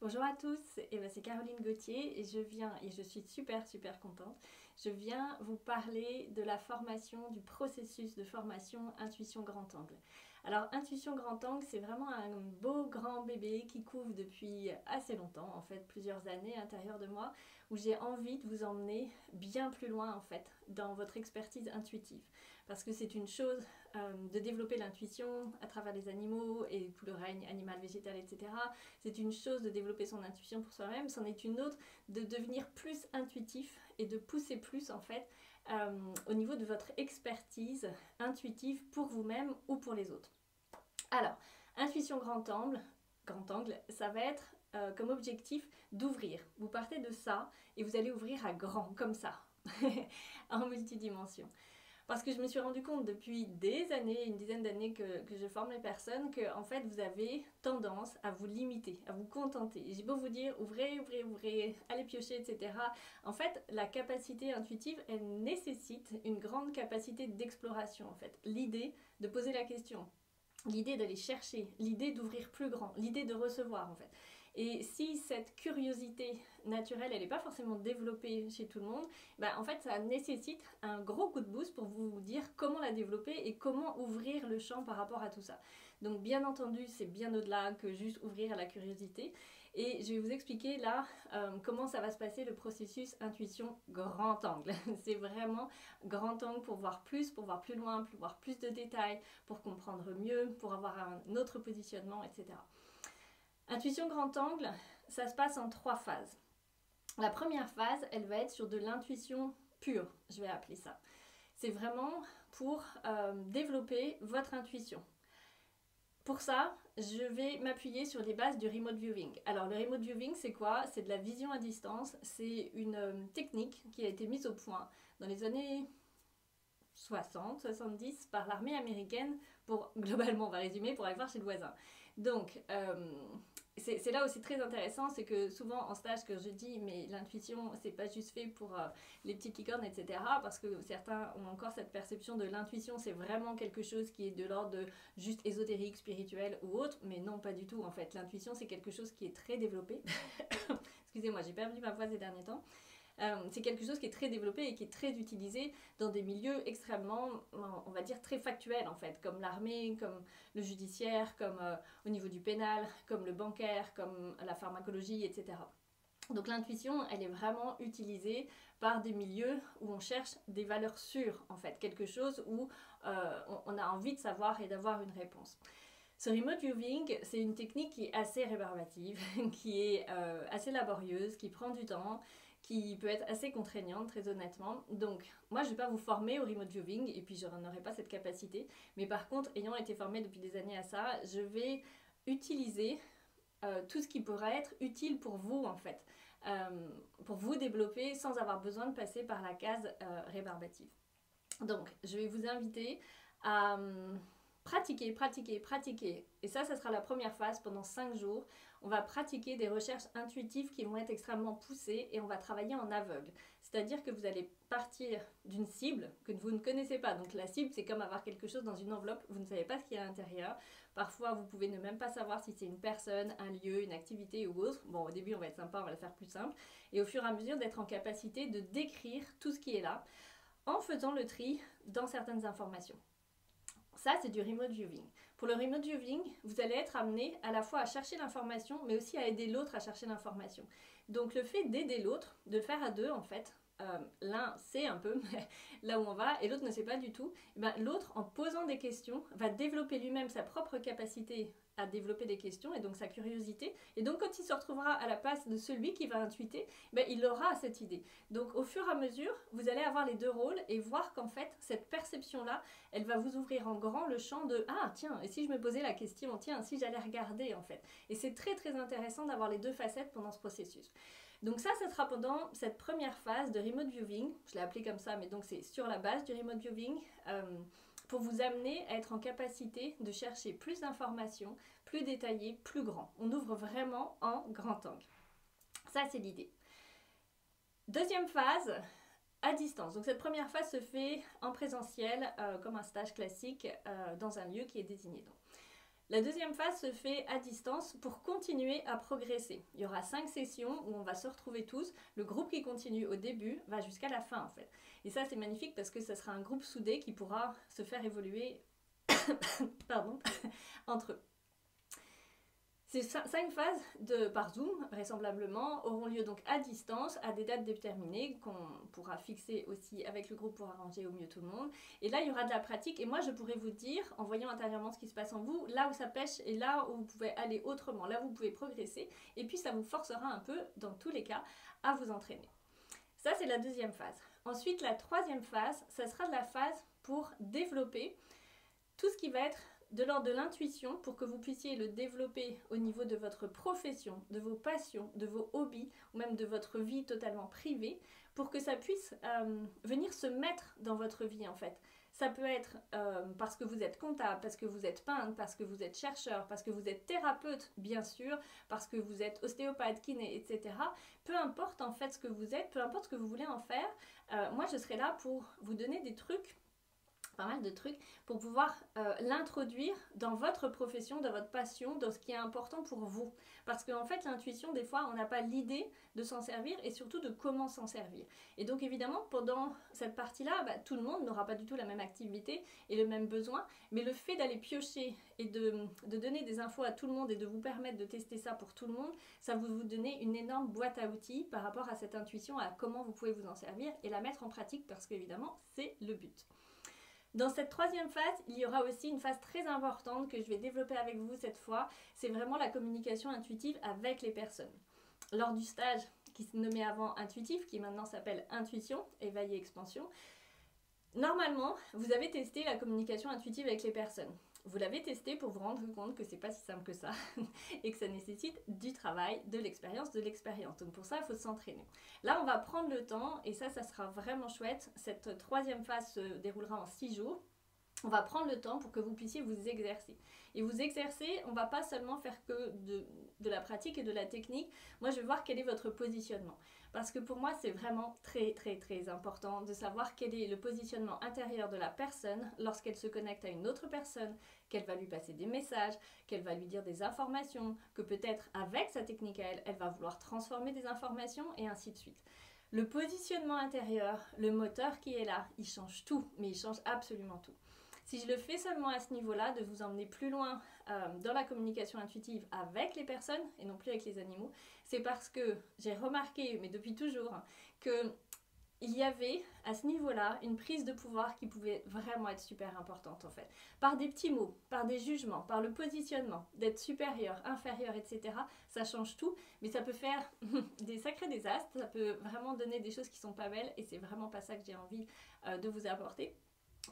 Bonjour à tous, c'est Caroline Gauthier et je suis super contente. Je viens vous parler de la formation, du processus de formation Intuition Grand Angle. Alors Intuition Grand Angle, c'est vraiment un beau grand bébé qui couve depuis assez longtemps, en fait plusieurs années à l'intérieur de moi, où j'ai envie de vous emmener bien plus loin en fait dans votre expertise intuitive. Parce que c'est une chose de développer l'intuition à travers les animaux et tout le règne animal, végétal, etc. C'est une chose de développer son intuition pour soi-même, c'en est une autre de devenir plus intuitif et de pousser plus en fait au niveau de votre expertise intuitive pour vous-même ou pour les autres. Alors, intuition grand angle, ça va être comme objectif d'ouvrir. Vous partez de ça et vous allez ouvrir à grand, comme ça, en multidimension. Parce que je me suis rendu compte depuis des années, une dizaine d'années que je forme les personnes, que en fait vous avez tendance à vous limiter, à vous contenter. J'ai beau vous dire ouvrez, allez piocher, etc. En fait, la capacité intuitive, elle nécessite une grande capacité d'exploration en fait. L'idée de poser la question, l'idée d'aller chercher, l'idée d'ouvrir plus grand, l'idée de recevoir en fait. Et si cette curiosité naturelle, elle n'est pas forcément développée chez tout le monde, en fait, ça nécessite un gros coup de boost pour vous dire comment la développer et comment ouvrir le champ par rapport à tout ça. Donc, bien entendu, c'est bien au-delà que juste ouvrir à la curiosité. Et je vais vous expliquer là comment ça va se passer le processus intuition grand angle. C'est vraiment grand angle pour voir plus loin, pour voir plus de détails, pour comprendre mieux, pour avoir un autre positionnement, etc. Intuition grand angle, ça se passe en 3 phases. La première phase, elle va être sur de l'intuition pure, je vais appeler ça. C'est vraiment pour développer votre intuition. Pour ça, je vais m'appuyer sur les bases du remote viewing. Alors le remote viewing, c'est quoi? C'est de la vision à distance. C'est une technique qui a été mise au point dans les années 60, 70 par l'armée américaine pour, globalement on va résumer, pour aller voir chez le voisin. Donc c'est là aussi très intéressant, c'est que souvent en stage que je dis mais l'intuition c'est pas juste fait pour les petites licornes, etc. Parce que certains ont encore cette perception de l'intuition, c'est vraiment quelque chose qui est de l'ordre de juste ésotérique, spirituel ou autre, mais non pas du tout en fait. L'intuition c'est quelque chose qui est très développé. Excusez-moi, j'ai perdu ma voix ces derniers temps. C'est quelque chose qui est très développé et qui est très utilisé dans des milieux extrêmement, on va dire, très factuels en fait, comme l'armée, comme le judiciaire, comme au niveau du pénal, comme le bancaire, comme la pharmacologie, etc. Donc l'intuition, elle est vraiment utilisée par des milieux où on cherche des valeurs sûres en fait, quelque chose où on a envie de savoir et d'avoir une réponse. Ce remote viewing, c'est une technique qui est assez rébarbative, qui est assez laborieuse, qui prend du temps, qui peut être assez contraignante, très honnêtement. Donc, moi, je ne vais pas vous former au remote viewing, et puis je n'aurai pas cette capacité. Mais par contre, ayant été formée depuis des années à ça, je vais utiliser tout ce qui pourrait être utile pour vous, en fait, pour vous développer sans avoir besoin de passer par la case rébarbative. Donc, je vais vous inviter à pratiquer. Et ça sera la première phase pendant 5 jours. On va pratiquer des recherches intuitives qui vont être extrêmement poussées et on va travailler en aveugle. C'est-à-dire que vous allez partir d'une cible que vous ne connaissez pas. Donc la cible, c'est comme avoir quelque chose dans une enveloppe, vous ne savez pas ce qu'il y a à l'intérieur. Parfois, vous pouvez ne même pas savoir si c'est une personne, un lieu, une activité ou autre. Bon, au début, on va être sympa, on va le faire plus simple. Et au fur et à mesure d'être en capacité de décrire tout ce qui est là, en faisant le tri dans certaines informations. Ça, c'est du remote viewing. Pour le remote viewing, vous allez être amené à la fois à chercher l'information, mais aussi à aider l'autre à chercher l'information. Donc le fait d'aider l'autre, de le faire à deux en fait, l'un sait un peu là où on va et l'autre ne sait pas du tout, l'autre en posant des questions va développer lui-même sa propre capacité à développer des questions et donc sa curiosité, et donc quand il se retrouvera à la place de celui qui va intuiter, il aura cette idée. Donc au fur et à mesure, vous allez avoir les deux rôles et voir qu'en fait cette perception-là, elle va vous ouvrir en grand le champ de « Ah tiens, et si je me posais la question, tiens, si j'allais regarder en fait ». Et c'est très très intéressant d'avoir les deux facettes pendant ce processus. Donc ça sera pendant cette première phase de remote viewing, je l'ai appelé comme ça, mais donc c'est sur la base du remote viewing, pour vous amener à être en capacité de chercher plus d'informations, plus détaillées, plus grand. On ouvre vraiment en grand angle. Ça, c'est l'idée. Deuxième phase, à distance. Donc cette première phase se fait en présentiel, comme un stage classique, dans un lieu qui est désigné. Donc, La deuxième phase se fait à distance pour continuer à progresser. Il y aura 5 sessions où on va se retrouver tous. Le groupe qui continue au début va jusqu'à la fin en fait. Et ça c'est magnifique parce que ça sera un groupe soudé qui pourra se faire évoluer pardon, entre eux. Ces 5 phases par Zoom, vraisemblablement, auront lieu donc à distance, à des dates déterminées, qu'on pourra fixer aussi avec le groupe pour arranger au mieux tout le monde. Et là, il y aura de la pratique, et moi, je pourrai vous dire, en voyant intérieurement ce qui se passe en vous, là où ça pêche et là où vous pouvez aller autrement, là où vous pouvez progresser, et puis ça vous forcera un peu, dans tous les cas, à vous entraîner. Ça, c'est la deuxième phase. Ensuite, la troisième phase, ça sera de la phase pour développer tout ce qui va être de l'ordre de l'intuition pour que vous puissiez le développer au niveau de votre profession, de vos passions, de vos hobbies ou même de votre vie totalement privée pour que ça puisse venir se mettre dans votre vie en fait. Ça peut être parce que vous êtes comptable, parce que vous êtes peintre, parce que vous êtes chercheur, parce que vous êtes thérapeute bien sûr, parce que vous êtes ostéopathe, kiné, etc. Peu importe en fait ce que vous êtes, peu importe ce que vous voulez en faire, moi je serai là pour vous donner des trucs, pas mal de trucs pour pouvoir l'introduire dans votre profession, dans votre passion, dans ce qui est important pour vous. Parce qu'en fait, l'intuition, des fois, on n'a pas l'idée de s'en servir et surtout de comment s'en servir. Et donc, évidemment, pendant cette partie-là, tout le monde n'aura pas du tout la même activité et le même besoin, mais le fait d'aller piocher et de donner des infos à tout le monde et de vous permettre de tester ça pour tout le monde, ça va vous donner une énorme boîte à outils par rapport à cette intuition, à comment vous pouvez vous en servir et la mettre en pratique parce qu'évidemment, c'est le but. Dans cette troisième phase, il y aura aussi une phase très importante que je vais développer avec vous cette fois. C'est vraiment la communication intuitive avec les personnes. Lors du stage qui se nommait avant intuitif, qui maintenant s'appelle intuition, éveil et expansion, normalement, vous avez testé la communication intuitive avec les personnes. Vous l'avez testé pour vous rendre compte que c'est pas si simple que ça et que ça nécessite du travail, de l'expérience. Donc pour ça, il faut s'entraîner. Là, on va prendre le temps et ça sera vraiment chouette. Cette troisième phase se déroulera en 6 jours. On va prendre le temps pour que vous puissiez vous exercer. Et vous exercer, on ne va pas seulement faire que de la pratique et de la technique. Moi, je vais voir quel est votre positionnement. Parce que pour moi, c'est vraiment très, très, très important de savoir quel est le positionnement intérieur de la personne lorsqu'elle se connecte à une autre personne, qu'elle va lui passer des messages, qu'elle va lui dire des informations, que peut-être avec sa technique à elle, elle va vouloir transformer des informations et ainsi de suite. Le positionnement intérieur, le moteur qui est là, il change tout, mais il change absolument tout. Si je le fais seulement à ce niveau-là, de vous emmener plus loin dans la communication intuitive avec les personnes et non plus avec les animaux, c'est parce que j'ai remarqué, mais depuis toujours, qu'il y avait à ce niveau-là une prise de pouvoir qui pouvait vraiment être super importante en fait. Par des petits mots, par des jugements, par le positionnement, d'être supérieur, inférieur, etc. Ça change tout, mais ça peut faire des sacrés désastres, ça peut vraiment donner des choses qui sont pas belles et c'est vraiment pas ça que j'ai envie de vous apporter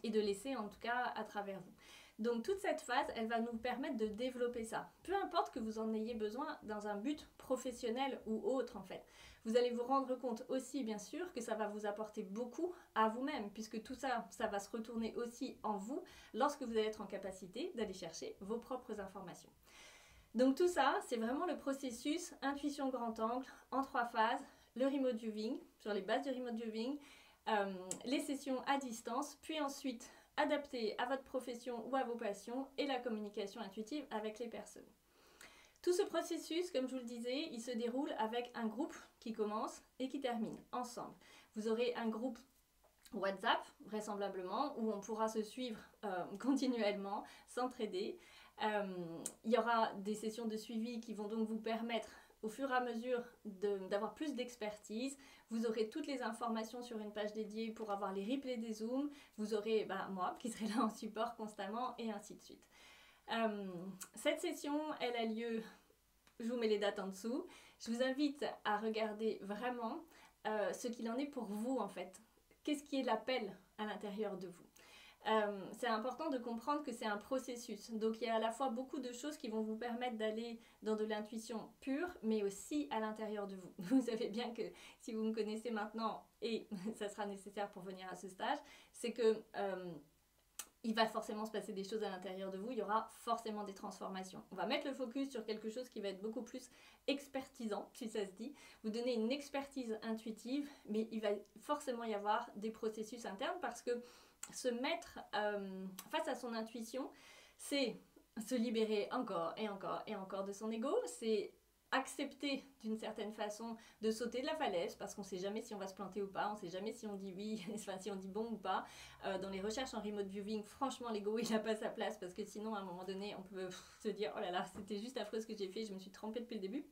et de laisser en tout cas à travers vous. Donc toute cette phase, elle va nous permettre de développer ça. Peu importe que vous en ayez besoin dans un but professionnel ou autre en fait. Vous allez vous rendre compte aussi bien sûr que ça va vous apporter beaucoup à vous-même puisque tout ça, ça va se retourner aussi en vous lorsque vous allez être en capacité d'aller chercher vos propres informations. Donc tout ça, c'est vraiment le processus intuition grand angle en 3 phases, le remote viewing, sur les bases du remote viewing, les sessions à distance, puis ensuite adapté à votre profession ou à vos passions et la communication intuitive avec les personnes. Tout ce processus, comme je vous le disais, il se déroule avec un groupe qui commence et qui termine ensemble. Vous aurez un groupe WhatsApp, vraisemblablement, où on pourra se suivre continuellement, s'entraider. Il y aura des sessions de suivi qui vont donc vous permettre au fur et à mesure d'avoir plus d'expertise. Vous aurez toutes les informations sur une page dédiée pour avoir les replays des Zooms. Vous aurez moi qui serai là en support constamment et ainsi de suite. Cette session, elle a lieu, je vous mets les dates en dessous. Je vous invite à regarder vraiment ce qu'il en est pour vous en fait. Qu'est-ce qui est l'appel à l'intérieur de vous? C'est important de comprendre que c'est un processus. Donc il y a à la fois beaucoup de choses qui vont vous permettre d'aller dans de l'intuition pure, mais aussi à l'intérieur de vous. Vous savez bien que si vous me connaissez maintenant, et ça sera nécessaire pour venir à ce stage, c'est que il va forcément se passer des choses à l'intérieur de vous, il y aura forcément des transformations. On va mettre le focus sur quelque chose qui va être beaucoup plus expertisant, si ça se dit. Vous donnez une expertise intuitive, mais il va forcément y avoir des processus internes parce que se mettre face à son intuition, c'est se libérer encore et encore et encore de son ego, c'est accepter d'une certaine façon de sauter de la falaise parce qu'on ne sait jamais si on va se planter ou pas, on ne sait jamais si on dit oui, enfin si on dit bon ou pas. Dans les recherches en remote viewing, franchement l'ego il n'a pas sa place parce que sinon à un moment donné on peut se dire oh là là c'était juste affreux ce que j'ai fait, je me suis trompée depuis le début.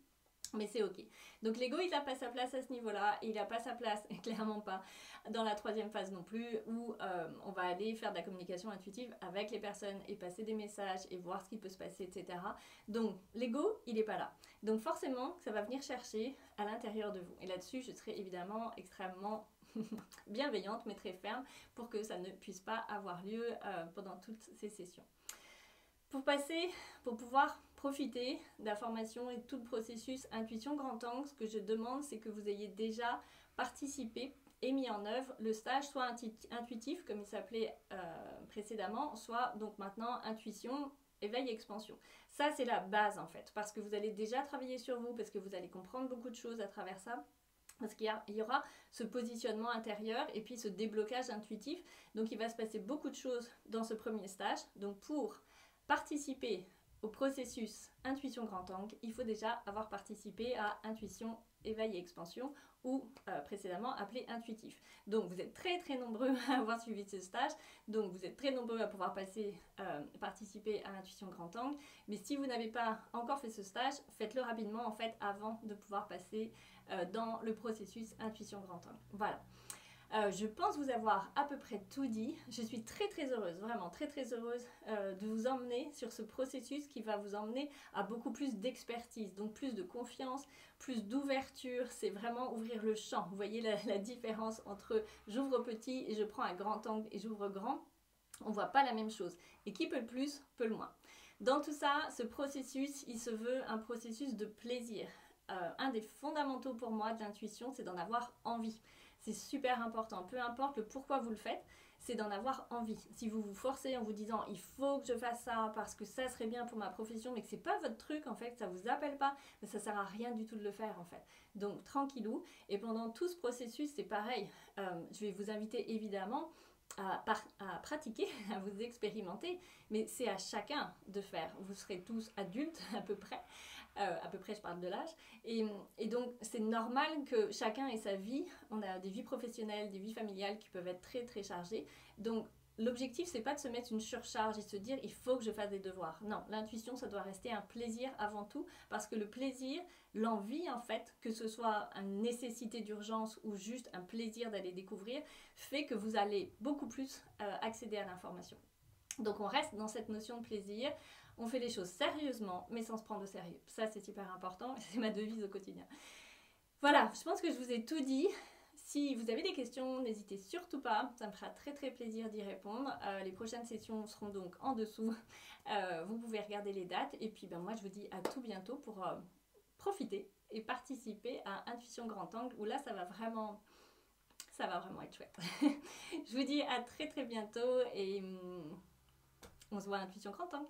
Mais c'est ok. Donc l'ego, il n'a pas sa place à ce niveau-là. Il n'a pas sa place, clairement pas, dans la troisième phase non plus, où on va aller faire de la communication intuitive avec les personnes et passer des messages et voir ce qui peut se passer, etc. Donc l'ego, il n'est pas là. Donc forcément, ça va venir chercher à l'intérieur de vous. Et là-dessus, je serai évidemment extrêmement bienveillante, mais très ferme, pour que ça ne puisse pas avoir lieu pendant toutes ces sessions. Pour pouvoir profiter de la formation et de tout le processus Intuition Grand Angle, ce que je demande, c'est que vous ayez déjà participé et mis en œuvre le stage soit intuitif, comme il s'appelait précédemment, soit donc maintenant Intuition, Éveil et Expansion. Ça, c'est la base en fait, parce que vous allez déjà travailler sur vous, parce que vous allez comprendre beaucoup de choses à travers ça. Parce qu'il y aura ce positionnement intérieur et puis ce déblocage intuitif. Donc il va se passer beaucoup de choses dans ce premier stage. Donc pour participer au processus Intuition Grand Angle, il faut déjà avoir participé à Intuition, Éveil et Expansion ou précédemment appelé Intuitif. Donc vous êtes très très nombreux à avoir suivi ce stage, donc vous êtes très nombreux à pouvoir participer à Intuition Grand Angle, mais si vous n'avez pas encore fait ce stage, faites-le rapidement en fait avant de pouvoir passer dans le processus Intuition Grand Angle. Voilà. Je pense vous avoir à peu près tout dit. Je suis très très heureuse, vraiment très très heureuse de vous emmener sur ce processus qui va vous emmener à beaucoup plus d'expertise, donc plus de confiance, plus d'ouverture. C'est vraiment ouvrir le champ. Vous voyez la différence entre j'ouvre petit et je prends un grand angle et j'ouvre grand. On ne voit pas la même chose. Et qui peut le plus, peut le moins. Dans tout ça, ce processus, il se veut un processus de plaisir. Un des fondamentaux pour moi de l'intuition, c'est d'en avoir envie. C'est super important, peu importe le pourquoi vous le faites, c'est d'en avoir envie. Si vous vous forcez en vous disant il faut que je fasse ça parce que ça serait bien pour ma profession, mais que c'est pas votre truc en fait, que ça vous appelle pas, mais ça sert à rien du tout de le faire en fait. Donc tranquillou. Et pendant tout ce processus, c'est pareil. Je vais vous inviter évidemment à pratiquer, à vous expérimenter, mais c'est à chacun de faire. Vous serez tous adultes à peu près je parle de l'âge, et donc c'est normal que chacun ait sa vie. On a des vies professionnelles, des vies familiales qui peuvent être très très chargées, donc l'objectif c'est pas de se mettre une surcharge et se dire il faut que je fasse des devoirs. Non, l'intuition ça doit rester un plaisir avant tout, parce que le plaisir, l'envie en fait, que ce soit une nécessité d'urgence ou juste un plaisir d'aller découvrir, fait que vous allez beaucoup plus accéder à l'information. Donc on reste dans cette notion de plaisir, on fait les choses sérieusement mais sans se prendre au sérieux. Ça c'est super important et c'est ma devise au quotidien. Voilà, je pense que je vous ai tout dit. Si vous avez des questions, n'hésitez surtout pas, ça me fera très très plaisir d'y répondre. Les prochaines sessions seront donc en dessous. Vous pouvez regarder les dates et puis moi je vous dis à tout bientôt pour profiter et participer à Intuition Grand Angle où là ça va vraiment être chouette. Je vous dis à très très bientôt et on se voit à Intuition Grand Angle.